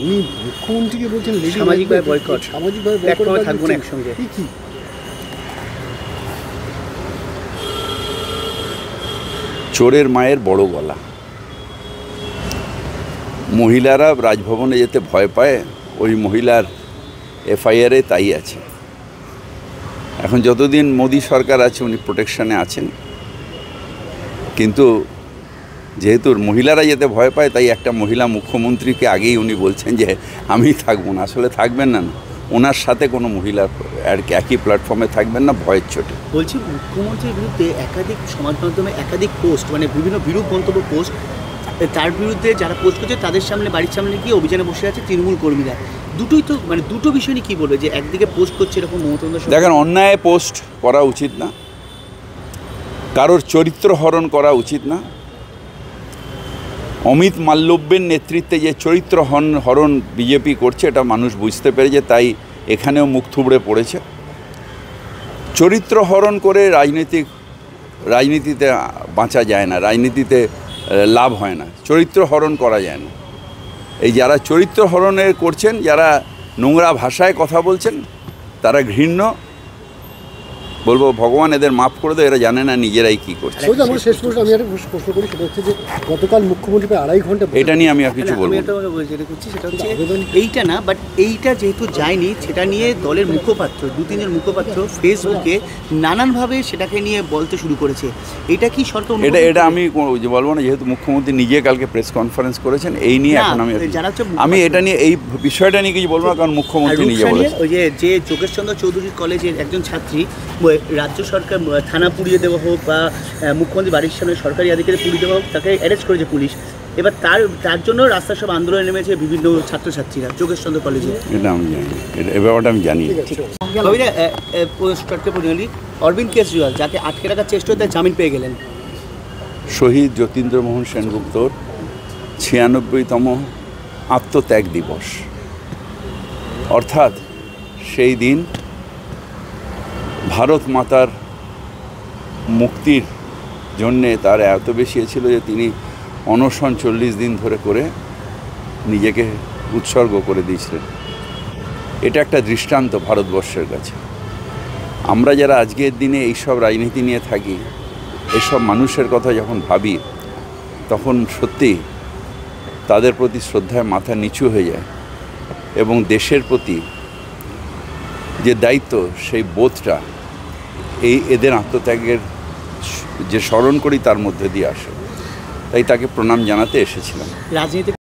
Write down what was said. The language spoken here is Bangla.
উনি মুখ্যমন্ত্রীকে বলছেন সামাজিকভাবে বয়কট, সামাজিকভাবে প্ল্যাটফর্মে থাকবো না একসঙ্গে। কি চোরের মায়ের বড় গলা। মহিলারা রাজভবনে যেতে ভয় পায়, ওই মহিলার এফআইআরে তাই আছে। এখন যতদিন মোদী সরকার আছে উনি প্রোটেকশনে আছেন, কিন্তু যেহেতু মহিলারা যেতে ভয় পায় তাই একটা মহিলা মুখ্যমন্ত্রীকে আগেই উনি বলছেন যে আমি থাকবো না। আসলে থাকবেন না, ওনার সাথে কোনো মহিলা একই প্ল্যাটফর্মে থাকবেন না ভয়ের চোটে। বলছি মুখ্যমন্ত্রীর বিরুদ্ধে একাধিক সমাজ মাধ্যমে একাধিক পোস্ট, মানে বিভিন্ন বিরূপ মন্তব্য পোস্ট, তার বিরুদ্ধে যারা পোস্ট করছে তাদের সামনে, বাড়ির সামনে গিয়ে অভিযানে বসে আছে তৃণমূল কর্মীরা। দুটোই তো, মানে দুটো বিষয় নিয়ে কী বলবে যে একদিকে পোস্ট করছে এরকম মমতা? দেখেন, অন্যায় পোস্ট করা উচিত না, কারোর চরিত্র হরণ করা উচিত না। অমিত মাল্লব্যের নেতৃত্বে যে চরিত্র হরণ বিজেপি করছে এটা মানুষ বুঝতে পেরেছে, তাই এখানেও মুখ থুবড়ে পড়েছে। চরিত্র হরণ করে রাজনীতিতে বাঁচা যায় না, রাজনীতিতে লাভ হয় না, চরিত্র হরণ করা যায় না। এই যারা চরিত্র হরণের করছেন, যারা নোংরা ভাষায় কথা বলছেন, তারা ঘৃণ্য। বলবো ভগবান এদের মাফ করে দেয়, এরা জানে না নিজেরাই কী করছে। আমার শেষ প্রশ্ন, আমি একটা প্রশ্ন করি, সেটা হচ্ছে যে গতকাল মুখ্যমন্ত্রী প্রায় 2.5 ঘন্টা, এটা নিয়ে আমি আর কিছু বলবো না। যেটা করছি সেটা হচ্ছে এইটা না, বাট এইটা যেহেতু যায়নি, সেটা নিয়ে দলের মুখপাত্র, 2-3 জন মুখপাত্র ফেসবুকে নানানভাবে সেটাকে নিয়ে বলতে শুরু করেছে। এটা কি সরকার? এটা আমি বলবো না, যেহেতু মুখ্যমন্ত্রী নিজে কালকে প্রেস কনফারেন্স করেছেন এই নিয়ে। এখন আমি এটা নিয়ে, এই বিষয়টা নিয়ে কিছু বলবো না, কারণ মুখ্যমন্ত্রী নিজে বলেছেন। ওই যে যোগেশচন্দ্র চৌধুরীর কলেজের একজন ছাত্রী, রাজ্য সরকার থানা পুড়িয়ে দেওয়া হোক বা মুখ্যমন্ত্রী বাড়ির সামনে সরকারি আধিকারিক পুড়িয়ে দেওয়া হোক, তাকে অ্যারেস্ট করেছে পুলিশ। এবার তার জন্য রাস্তায় সব আন্দোলনে নেমেছে বিভিন্ন ছাত্রছাত্রীরা যোগেশচন্দ্র কলেজে। এটা আমি জানি, এই ব্যাপারটা আমি জানি। অরবিন্দ কেজরিওয়াল যাকে আটকে রাখার চেষ্টা হতে জামিন পেয়ে গেলেন। শহীদ যতীন্দ্রমোহন সেনগুপ্তর 96তম আত্মত্যাগ দিবস, অর্থাৎ সেই দিন ভারত মাতার মুক্তির জন্যে তার এত বেশি ছিল যে তিনি অনশন 40 দিন ধরে করে নিজেকে উৎসর্গ করে দিয়েছিলেন। এটা একটা দৃষ্টান্ত ভারতবর্ষের কাছে। আমরা যারা আজকের দিনে এইসব রাজনীতি নিয়ে থাকি, এসব মানুষের কথা যখন ভাবি, তখন সত্যি তাদের প্রতি শ্রদ্ধায় মাথা নিচু হয়ে যায়, এবং দেশের প্রতি যে দায়িত্ব, সেই বোধটা এদের আত্মত্যাগের যে স্মরণ করি তার মধ্যে দিয়ে আসে। তাই তাকে প্রণাম জানাতে এসেছিলাম। রাজনীতি